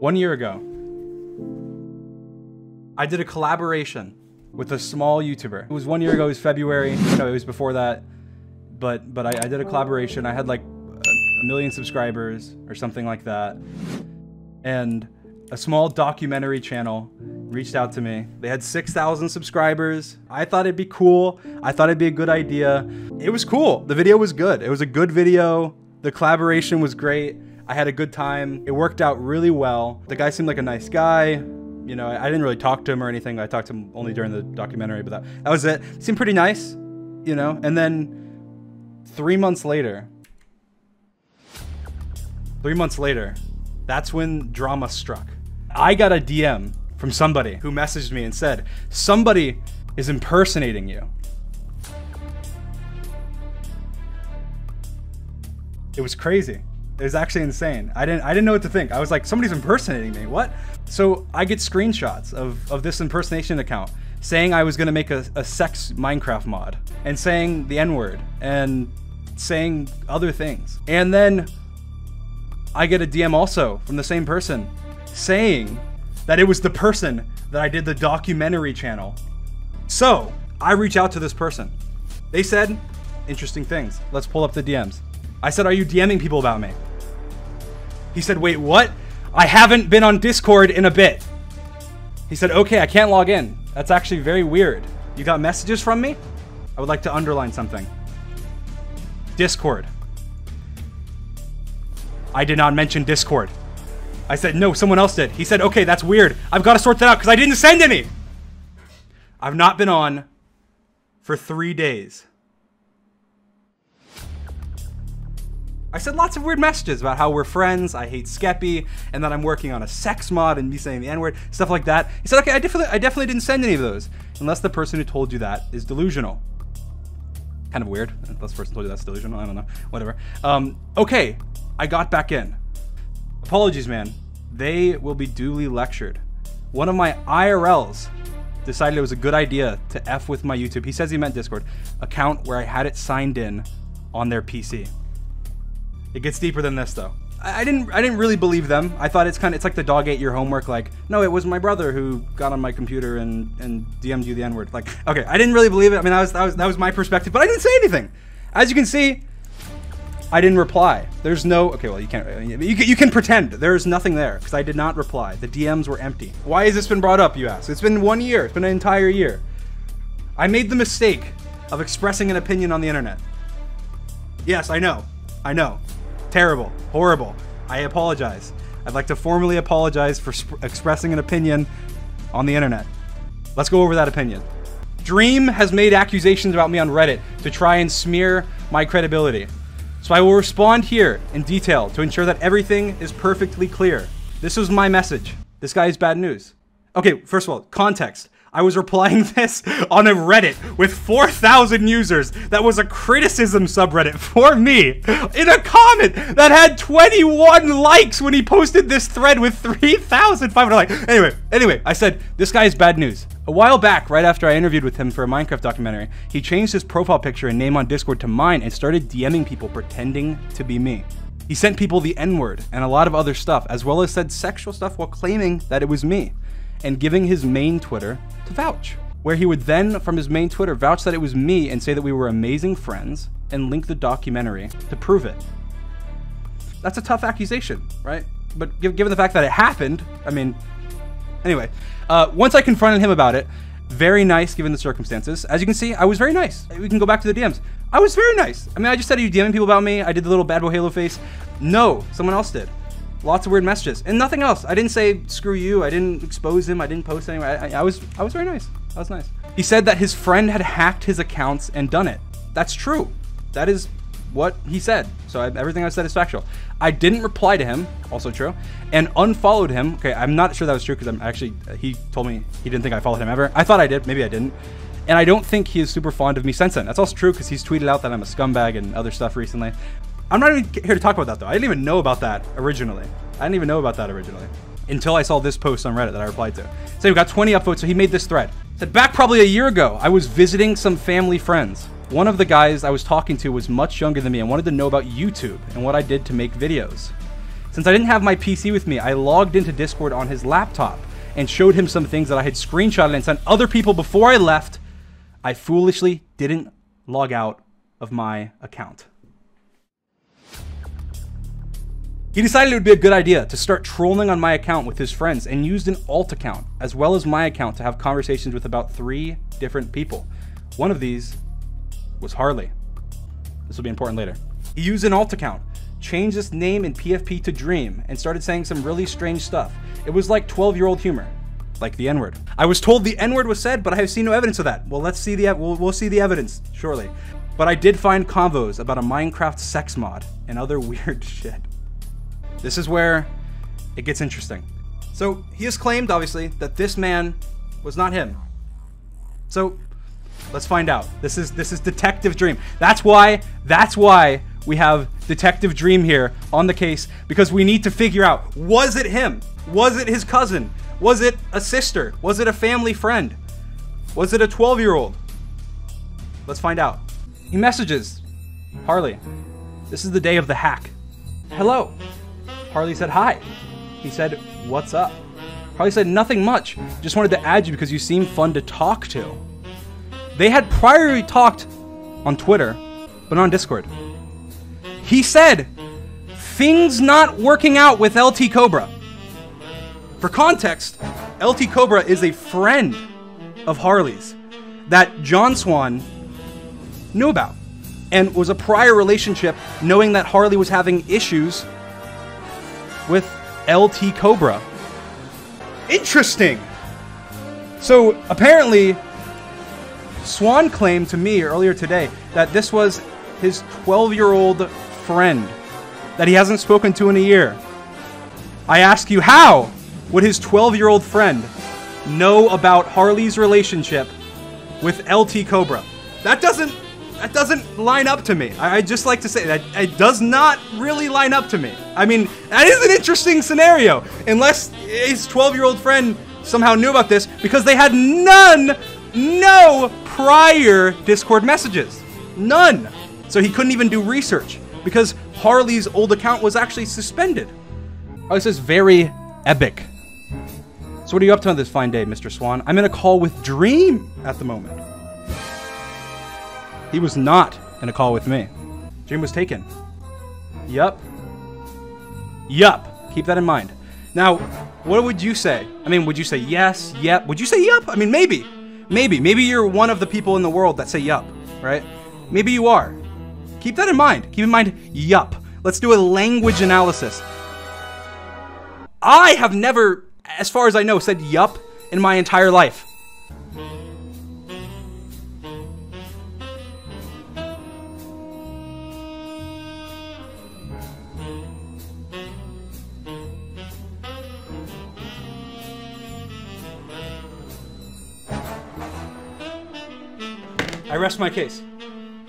1 year ago, I did a collaboration with a small YouTuber. It was 1 year ago, it was February. No, it was before that. But I did a collaboration. I had like a million subscribers or something like that. And a small documentary channel reached out to me. They had 6,000 subscribers. I thought it'd be cool. I thought it'd be a good idea. It was cool. The video was good. It was a good video. The collaboration was great. I had a good time. It worked out really well. The guy seemed like a nice guy. You know, I didn't really talk to him or anything. I talked to him only during the documentary, but that was it. Seemed pretty nice, you know? And then 3 months later, that's when drama struck. I got a DM from somebody who messaged me and said, somebody is impersonating you. It was crazy. It was actually insane. I didn't know what to think. I was like, somebody's impersonating me, what? So I get screenshots of this impersonation account saying I was gonna make a sex Minecraft mod and saying the N-word and saying other things. And then I get a DM also from the same person saying that it was the person that I did the documentary channel. So I reach out to this person. They said interesting things. Let's pull up the DMs. I said, are you DMing people about me? He said, wait, what? I haven't been on Discord in a bit. He said, okay, I can't log in. That's actually very weird. You got messages from me? I would like to underline something. Discord. I did not mention Discord. I said, no, someone else did. He said, okay, that's weird. I've got to sort that out because I didn't send any. I've not been on for 3 days. I said lots of weird messages about how we're friends, I hate Skeppy, and that I'm working on a sex mod and me saying the N-word, stuff like that. He said, okay, I definitely didn't send any of those. Unless the person who told you that is delusional. Kind of weird. Unless the person told you that's delusional, I don't know. Whatever. Okay, I got back in. Apologies, man. They will be duly lectured. One of my IRLs decided it was a good idea to F with my YouTube, he says he meant Discord, account where I had it signed in on their PC. It gets deeper than this though. I didn't really believe them. I thought it's like the dog ate your homework, like, no, it was my brother who got on my computer and DM'd you the N-word. Like, okay, I didn't really believe it. I mean, that was my perspective, but I didn't say anything. As you can see, I didn't reply. There's no, okay, well, you can pretend. There's nothing there, because I did not reply. The DMs were empty. Why has this been brought up, you ask? It's been 1 year. It's been an entire year. I made the mistake of expressing an opinion on the internet. Yes, I know. I know. Terrible. Horrible. I apologize. I'd like to formally apologize for expressing an opinion on the internet. Let's go over that opinion. Dream has made accusations about me on Reddit to try and smear my credibility. So I will respond here in detail to ensure that everything is perfectly clear. This was my message. This guy is bad news. Okay, first of all, context. I was replying this on a Reddit with 4,000 users. That was a criticism subreddit for me in a comment that had 21 likes when he posted this thread with 3,500 likes. Anyway, I said, this guy is bad news. A while back, right after I interviewed with him for a Minecraft documentary, he changed his profile picture and name on Discord to mine and started DMing people pretending to be me. He sent people the N-word and a lot of other stuff, as well as said sexual stuff while claiming that it was me, and giving his main Twitter to vouch, where he would then, from his main Twitter, vouch that it was me and say that we were amazing friends and link the documentary to prove it. That's a tough accusation, right? But given the fact that it happened, I mean, anyway, once I confronted him about it, very nice given the circumstances. As you can see, I was very nice. We can go back to the DMs. I was very nice. I mean, I just said, are you DMing people about me? I did the little bad boy Halo face. No, someone else did. Lots of weird messages and nothing else. I didn't say screw you. I didn't expose him. I didn't post anywhere. I was very nice. I was nice. He said that his friend had hacked his accounts and done it. That's true. That is what he said. So everything I said is factual. I didn't reply to him, also true, and unfollowed him. Okay, I'm not sure that was true because he told me he didn't think I followed him ever. I thought I did. Maybe I didn't. And I don't think he is super fond of me since then. That's also true because he's tweeted out that I'm a scumbag and other stuff recently. I'm not even here to talk about that though. I didn't even know about that originally. Until I saw this post on Reddit that I replied to. So we got 20 upvotes, so he made this thread. Said, back probably a year ago, I was visiting some family friends. One of the guys I was talking to was much younger than me and wanted to know about YouTube and what I did to make videos. Since I didn't have my PC with me, I logged into Discord on his laptop and showed him some things that I had screenshotted and sent other people before I left. I foolishly didn't log out of my account. He decided it would be a good idea to start trolling on my account with his friends and used an alt account as well as my account to have conversations with about 3 different people. One of these was Harley. This will be important later. He used an alt account, changed his name in PFP to Dream, and started saying some really strange stuff. It was like 12-year-old humor, like the N-word. I was told the N-word was said, but I have seen no evidence of that. Well, let's see we'll see the evidence shortly. But I did find convos about a Minecraft sex mod and other weird shit. This is where it gets interesting. So he has claimed, obviously, that this man was not him. So let's find out. This is Detective Dream. That's why we have Detective Dream here on the case, because we need to figure out, was it him? Was it his cousin? Was it a sister? Was it a family friend? Was it a 12-year-old? Let's find out. He messages Harley. This is the day of the hack. Hello. Harley said hi. He said, what's up? Harley said, nothing much. Just wanted to add you because you seem fun to talk to. They had priorly talked on Twitter, but not on Discord. He said, things not working out with LT Cobra. For context, LT Cobra is a friend of Harley's that John Swan knew about and was a prior relationship, knowing that Harley was having issues with LT Cobra. Interesting. So apparently Swan claimed to me earlier today that this was his 12-year-old friend that he hasn't spoken to in a year. I ask you, how would his 12-year-old friend know about Harley's relationship with LT Cobra? That doesn't line up to me. I'd just like to say that it does not really line up to me. I mean, that is an interesting scenario, unless his 12-year-old friend somehow knew about this because they had no prior Discord messages. None. So he couldn't even do research because Harley's old account was actually suspended. Harley says, very epic. So what are you up to on this fine day, Mr. Swan? I'm in a call with Dream at the moment. He was not in a call with me. Dream was taken. Yup. Keep that in mind. Now, what would you say? I mean, would you say yes, yep? Would you say yup? I mean, maybe. Maybe you're one of the people in the world that say yup, right? Maybe you are. Keep that in mind. Keep in mind, yup. Let's do a language analysis. I have never, as far as I know, said yup in my entire life. I rest my case.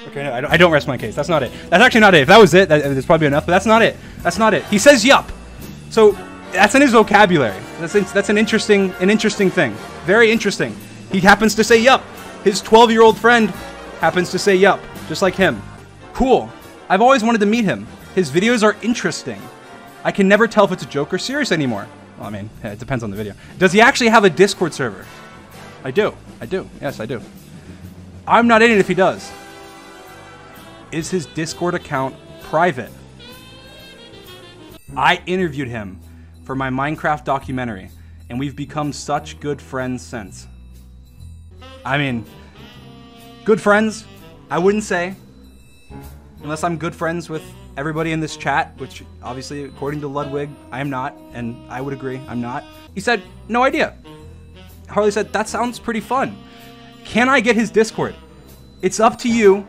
Okay, no, I don't rest my case. That's not it. That's actually not it. If that was it, that's probably enough, but that's not it. That's not it. He says yup. So that's in his vocabulary. That's an interesting thing. Very interesting. He happens to say yup. His 12-year-old friend happens to say yup, just like him. Cool. I've always wanted to meet him. His videos are interesting. I can never tell if it's a joke or serious anymore. Well, I mean, it depends on the video. Does he actually have a Discord server? I do. Yes, I do. I'm not in it if he does. Is his Discord account private? I interviewed him for my Minecraft documentary, and we've become such good friends since. I mean, good friends, I wouldn't say. Unless I'm good friends with everybody in this chat, which obviously, according to Ludwig, I am not, and I would agree, I'm not. He said, no idea. Harley said, that sounds pretty fun. Can I get his Discord? It's up to you,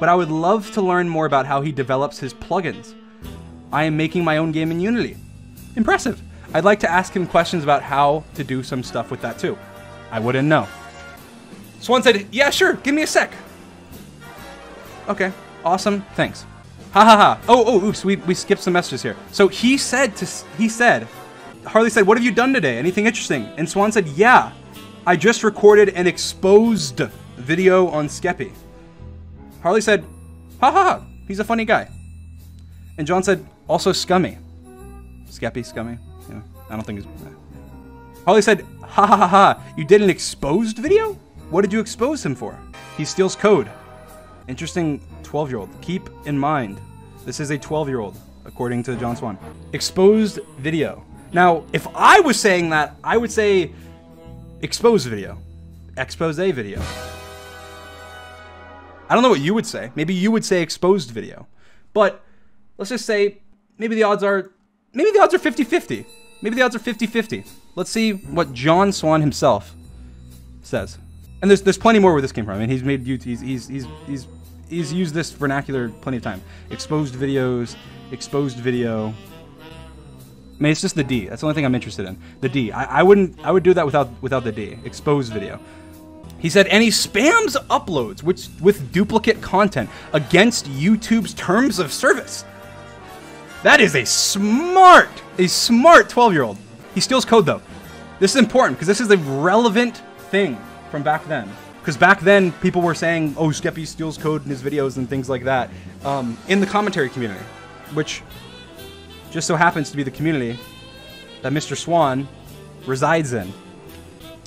but I would love to learn more about how he develops his plugins. I am making my own game in Unity. Impressive. I'd like to ask him questions about how to do some stuff with that too. I wouldn't know. Swan said, yeah, sure, give me a sec. Okay, awesome, thanks. Ha ha ha. Oh, oops, we skipped some messages here. So Harley said, what have you done today? Anything interesting? And Swan said, yeah. I just recorded an exposed video on Skeppy. Harley said, ha ha ha, he's a funny guy. And John said, also scummy. Skeppy, scummy. Yeah, I don't think he's... Harley said, ha ha ha ha, you did an exposed video? What did you expose him for? He steals code. Interesting 12-year-old. Keep in mind, this is a 12-year-old, according to John Swan. Exposed video. Now, if I was saying that, I would say exposed video. Expose video. I don't know what you would say. Maybe you would say exposed video. But let's just say maybe the odds are 50-50. Maybe the odds are 50-50. Let's see what John Swan himself says. And there's plenty more where this came from. I mean, he's made he's used this vernacular plenty of time. Exposed videos, exposed video. I mean, it's just the D. That's the only thing I'm interested in. The D. I would do that without the D. Exposed video. He said, and he spams uploads with duplicate content against YouTube's terms of service. That is a smart 12-year-old. He steals code though. This is important because this is a relevant thing from back then. Because back then people were saying, oh, Skeppy steals code in his videos and things like that in the commentary community, which just so happens to be the community that Mr. Swan resides in.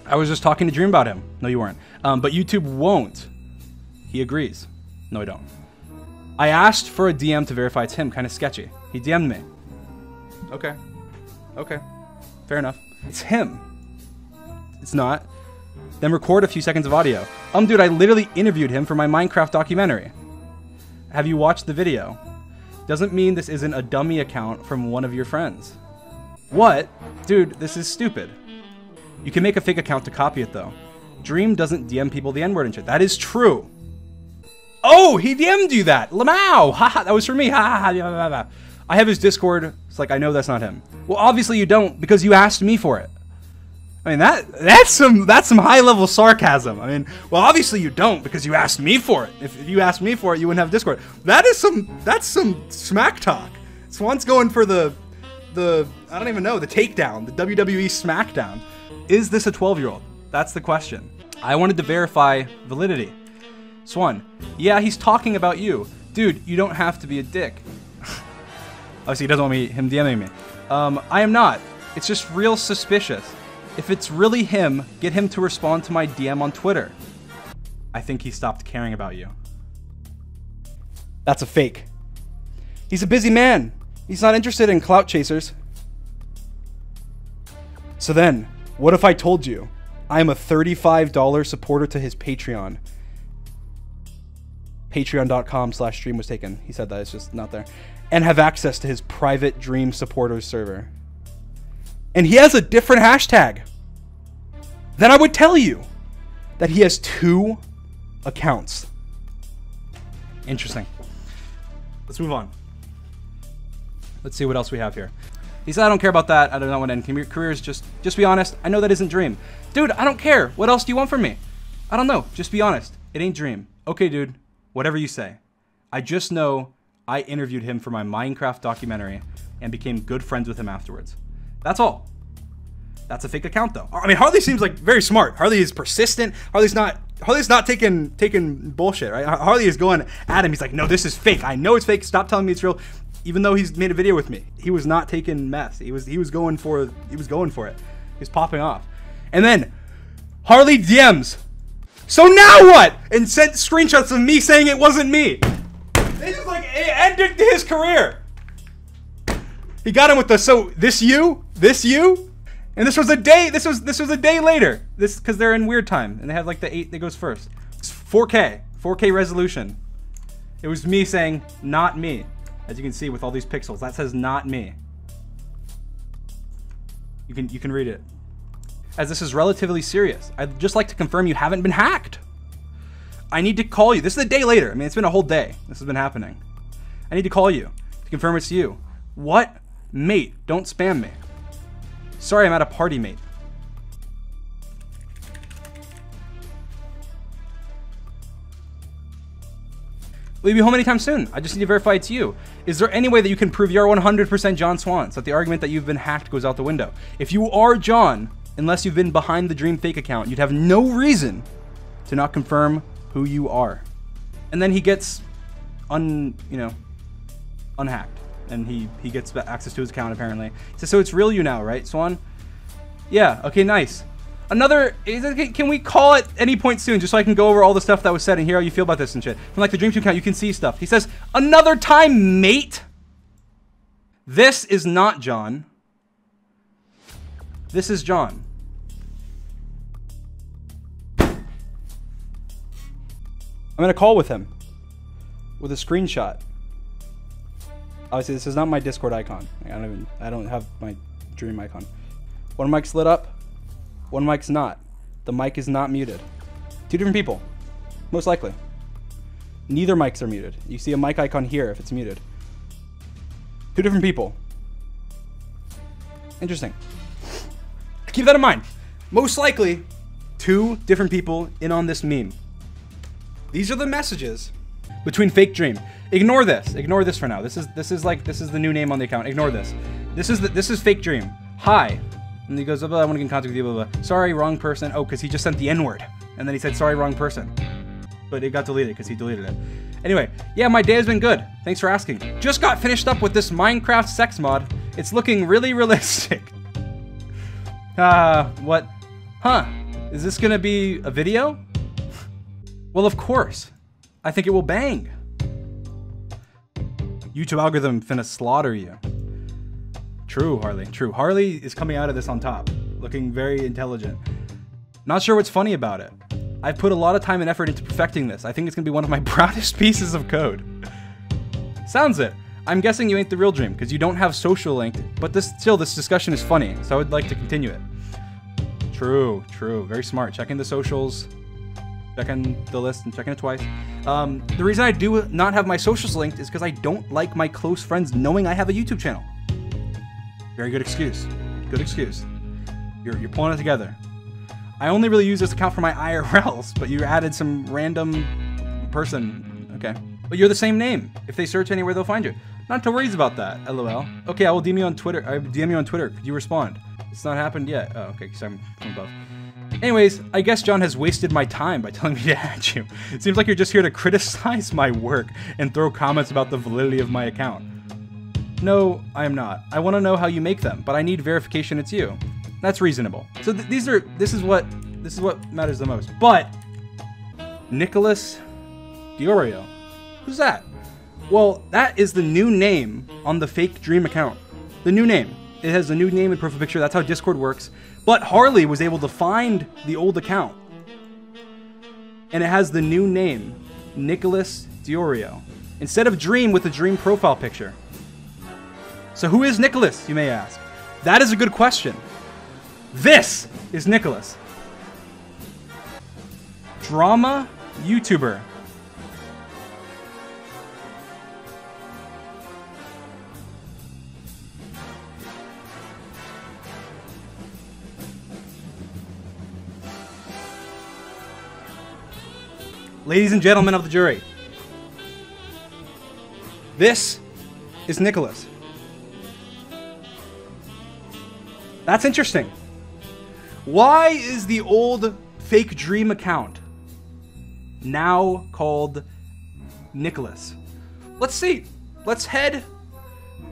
I was just talking to Dream about him. No, you weren't. But YouTube won't. He agrees. No, I don't. I asked for a DM to verify it's him. Kind of sketchy. He DM'd me. Okay. Okay. Fair enough. It's him. It's not. Then record a few seconds of audio. Dude, I literally interviewed him for my Minecraft documentary. Have you watched the video? Doesn't mean this isn't a dummy account from one of your friends. What? Dude, this is stupid. You can make a fake account to copy it though. Dream doesn't DM people the N-word and shit. That is true. Oh, he DM'd you that. Lamau. Haha, that was for me. Ha. I have his Discord. It's like, I know that's not him. Well, obviously you don't because you asked me for it. I mean, that's some high-level sarcasm. I mean, well, obviously you don't because you asked me for it. If you asked me for it, you wouldn't have Discord. That's some smack talk. Swan's going for the I don't even know, the takedown, the WWE SmackDown. Is this a 12-year-old? That's the question. I wanted to verify validity. Swan, yeah, he's talking about you. Dude, you don't have to be a dick. Obviously, he doesn't want him DMing me. I am not. It's just real suspicious. If it's really him, get him to respond to my DM on Twitter. I think he stopped caring about you. That's a fake. He's a busy man. He's not interested in clout chasers. So then, what if I told you I am a $35 supporter to his Patreon? Patreon.com/stream was taken. He said that, it's just not there. And have access to his private Dream supporters server. And he has a different hashtag. Then I would tell you that he has 2 accounts. Interesting. Let's move on. Let's see what else we have here. He said, I don't care about that. I don't know what end careers. Just be honest. I know that isn't Dream. Dude, I don't care. What else do you want from me? I don't know. Just be honest. It ain't Dream. Okay, dude. Whatever you say. I just know I interviewed him for my Minecraft documentary and became good friends with him afterwards. That's all. That's a fake account though. I mean, Harley seems like very smart. Harley is persistent. Harley's not taking bullshit, right? Harley is going at him. He's like, no, this is fake. I know it's fake. Stop telling me it's real. Even though he's made a video with me, he was not taking meth. He was going for it. He was popping off. And then Harley DMs. So now what? And sent screenshots of me saying it wasn't me. They just like ended his career. He got him with the this you, and this was a day. This was a day later. This because they're in weird time and they have like the 8 that goes first. It's 4K resolution. It was me saying not me, as you can see with all these pixels. That says not me. You can read it. As this is relatively serious, I'd just like to confirm you haven't been hacked. I need to call you. This is a day later. I mean, it's been a whole day. This has been happening. I need to call you to confirm it's you. What? Mate, don't spam me. Sorry, I'm at a party, mate. Will you be home anytime soon? I just need to verify it's you. Is there any way that you can prove you're 100% John Swan so that the argument that you've been hacked goes out the window? If you are John, unless you've been behind the Dream fake account, you'd have no reason to not confirm who you are. And then he gets unhacked. and he gets access to his account apparently. He says, so it's real you now, right, Swan? Yeah, okay, nice. Another, can we call at any point soon, just so I can go over all the stuff that was said and hear how you feel about this and shit. From like the Dream2 account, you can see stuff. He says, another time, mate. This is not John. This is John. I'm gonna call with him with a screenshot. Obviously, this is not my Discord icon. I don't have my Dream icon. One mic's lit up. One mic's not. The mic is not muted. Two different people, most likely. Neither mics are muted. You see a mic icon here if it's muted. Two different people. Interesting. Keep that in mind. Most likely, two different people in on this meme. These are the messages between Fake Dream. Ignore this. Ignore this for now. This is the new name on the account. Ignore this. This is Fake Dream. Hi. And he goes, oh, I want to get in contact with you, blah, blah. Sorry, wrong person. Oh, because he just sent the N-word. And then he said, sorry, wrong person. But it got deleted because he deleted it. Anyway, yeah, my day has been good. Thanks for asking. Just got finished up with this Minecraft sex mod. It's looking really realistic. What? Huh? Is this gonna be a video? Well, of course. I think it will bang. YouTube algorithm finna slaughter you. True, Harley. True. Harley is coming out of this on top, looking very intelligent. Not sure what's funny about it. I've put a lot of time and effort into perfecting this. I think it's gonna be one of my proudest pieces of code. Sounds it. I'm guessing you ain't the real Dream because you don't have social linked, but this discussion is funny, so I would like to continue it. True, true. Very smart. Checking the socials, checking the list, and checking it twice. The reason I do not have my socials linked is because I don't like my close friends knowing I have a YouTube channel. Very good excuse. Good excuse. You're pulling it together. I only really use this account for my IRLs, but you added some random person. Okay. But you're the same name. If they search anywhere, they'll find you. Not to worries about that, LOL. Okay, I will DM you on Twitter. DM you on Twitter. Could you respond? It's not happened yet. Oh, okay, because I'm from above. Anyways, I guess John has wasted my time by telling me to add you. It seems like you're just here to criticize my work and throw comments about the validity of my account. No, I am not. I want to know how you make them, but I need verification it's you. That's reasonable. So this is what matters the most. But Nicholas Diorio, who's that? Well, that is the new name on the Fake Dream account. The new name. It has a new name and profile picture. That's how Discord works. But Harley was able to find the old account, and it has the new name, Nicholas Diorio, instead of Dream with the Dream profile picture. So who is Nicholas, you may ask? That is a good question. This is Nicholas. Drama YouTuber. Ladies and gentlemen of the jury, this is Nicholas. That's interesting. Why is the old Fake Dream account now called Nicholas? Let's see. Let's head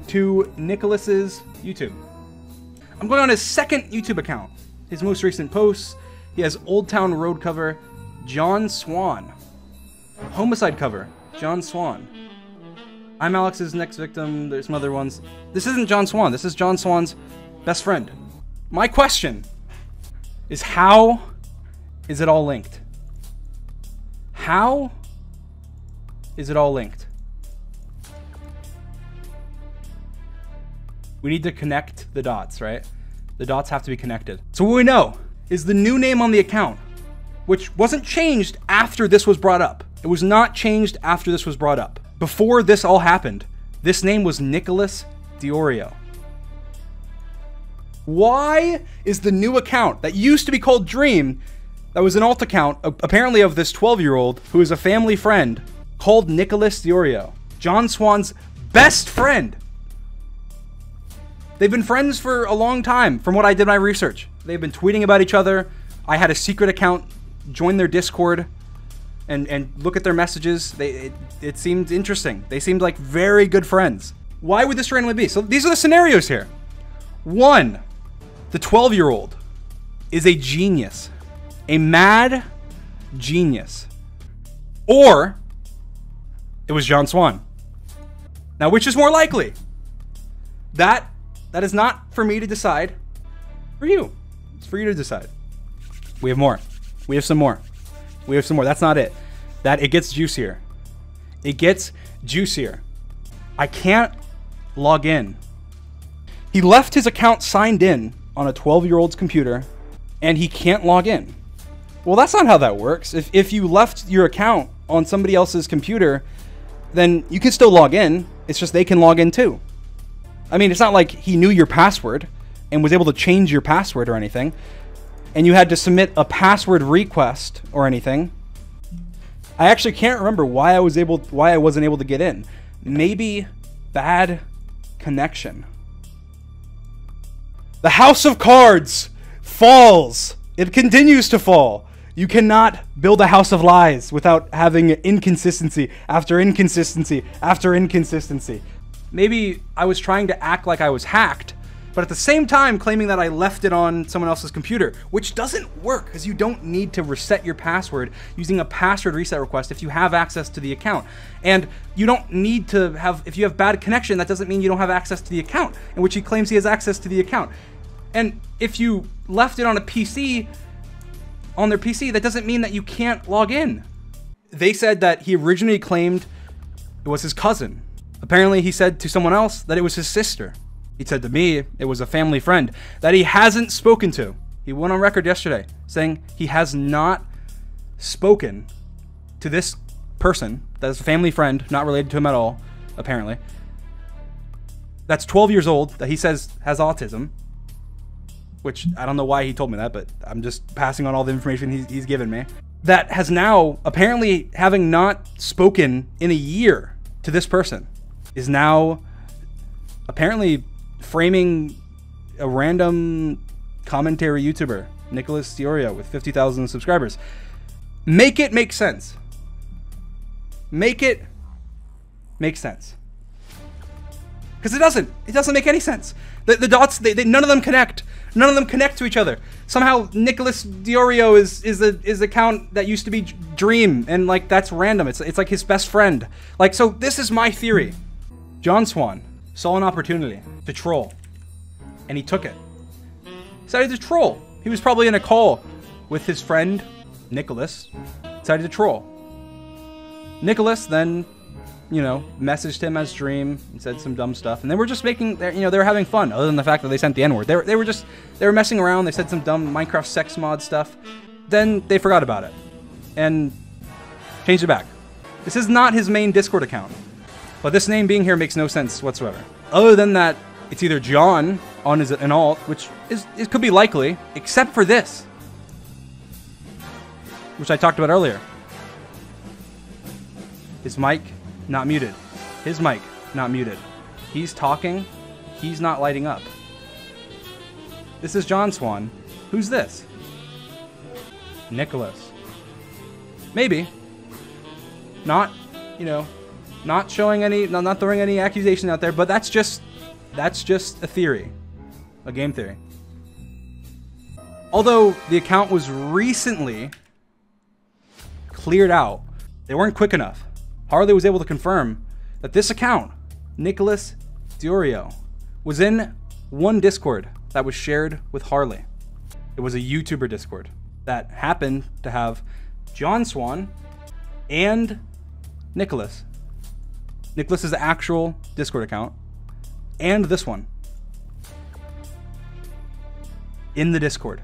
to Nicholas's YouTube. I'm going on his second YouTube account. His most recent posts. He has Old Town Road cover, John Swan. Homicide cover, John Swan. I'm Alex's next victim. There's some other ones. This isn't John Swan. This is John Swan's best friend. My question is, how is it all linked? How is it all linked? We need to connect the dots, right? The dots have to be connected. So what we know is the new name on the account, which wasn't changed after this was brought up. It was not changed after this was brought up. Before this all happened, this name was Nicholas Diorio. Why is the new account that used to be called Dream, that was an alt account, apparently of this 12-year-old who is a family friend, called Nicholas Diorio? John Swan's best friend. They've been friends for a long time, from what I did my research. They've been tweeting about each other. I had a secret account, join their Discord, and look at their messages. It seemed interesting. They seemed like very good friends. Why would this randomly be? So these are the scenarios here. 1, the 12-year-old is a genius, a mad genius. Or it was John Swan. Now, which is more likely? That is not for me to decide. For you. It's for you to decide. We have more. We have some more. We have some more. That's not it. It gets juicier. It gets juicier. I can't log in. He left his account signed in on a 12-year-old's computer, and he can't log in. Well, that's not how that works. If you left your account on somebody else's computer, then you can still log in. It's just they can log in too. I mean, it's not like he knew your password and was able to change your password or anything, and you had to submit a password request or anything. I actually can't remember why I wasn't able to get in. Maybe bad connection. The house of cards falls. It continues to fall. You cannot build a house of lies without having inconsistency after inconsistency after inconsistency. Maybe I was trying to act like I was hacked, but at the same time claiming that I left it on someone else's computer, which doesn't work because you don't need to reset your password using a password reset request if you have access to the account. And you don't need to have, if you have bad connection, that doesn't mean you don't have access to the account, in which he claims he has access to the account. And if you left it on a PC, on their PC, that doesn't mean that you can't log in. They said that he originally claimed it was his cousin. Apparently he said to someone else that it was his sister. He said to me it was a family friend that he hasn't spoken to. He went on record yesterday saying he has not spoken to this person that is a family friend, not related to him at all, apparently. That's 12 years old, that he says has autism. Which, I don't know why he told me that, but I'm just passing on all the information he's given me. That has now, apparently having not spoken in a year to this person, is now apparently framing a random commentary YouTuber, Nicholas Diorio, with 50,000 subscribers. Make it make sense. Make it make sense. Because it doesn't make any sense. The dots, none of them connect. None of them connect to each other. Somehow Nicholas Diorio is an account that used to be Dream, and like that's random. It's like his best friend. Like, so this is my theory. John Swan saw an opportunity to troll, and he took it. Decided to troll. He was probably in a call with his friend Nicholas. Decided to troll. Nicholas then, you know, messaged him as Dream and said some dumb stuff, and they were just making, you know, they were having fun. Other than the fact that they sent the N-word, they were messing around. They said some dumb Minecraft sex mod stuff. Then they forgot about it and changed it back. This is not his main Discord account, but this name being here makes no sense whatsoever. Other than that, it's either John on his an alt, which it could be likely, except for this, which I talked about earlier. His mic not muted. His mic not muted. He's talking. He's not lighting up. This is John Swan. Who's this? Nicholas. Maybe. Not, you know, not showing any, not throwing any accusation out there, but that's just a theory. A game theory. Although the account was recently cleared out, they weren't quick enough. Harley was able to confirm that this account, Nicholas Diorio, was in one Discord that was shared with Harley. It was a YouTuber Discord that happened to have John Swan and Nicholas. Nicholas's actual Discord account and this one in the Discord.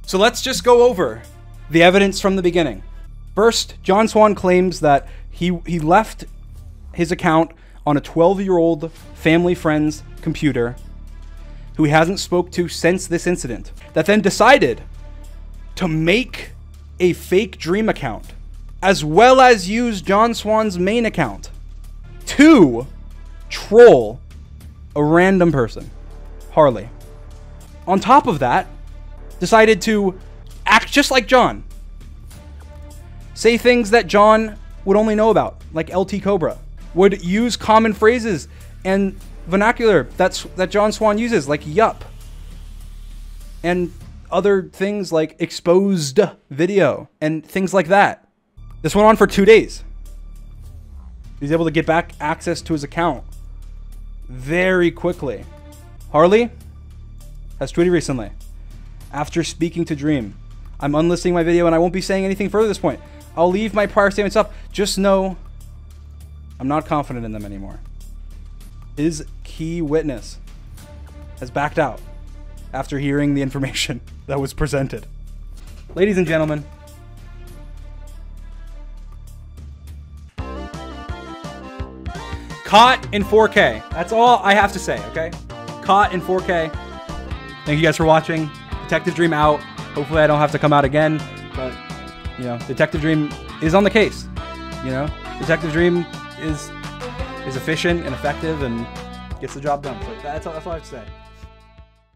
So let's just go over the evidence from the beginning. First, John Swan claims that he left his account on a 12-year-old family friend's computer who he hasn't spoke to since this incident, that then decided to make a fake Dream account as well as use John Swan's main account to troll a random person, Harley. On top of that, decided to act just like John. Say things that John would only know about, like LT Cobra. would use common phrases and vernacular that John Swan uses, like yup, and other things like exposed video and things like that. This went on for 2 days. He's able to get back access to his account very quickly. Harley has tweeted recently, after speaking to Dream, I'm unlisting my video and I won't be saying anything further at this point. I'll leave my prior statements up. Just know I'm not confident in them anymore. His key witness has backed out after hearing the information that was presented. Ladies and gentlemen, caught in 4K. That's all I have to say, okay? Caught in 4K. Thank you guys for watching. Detective Dream out. Hopefully I don't have to come out again, but, you know, Detective Dream is on the case, you know? Detective Dream is efficient and effective and gets the job done. So that's all I have to say.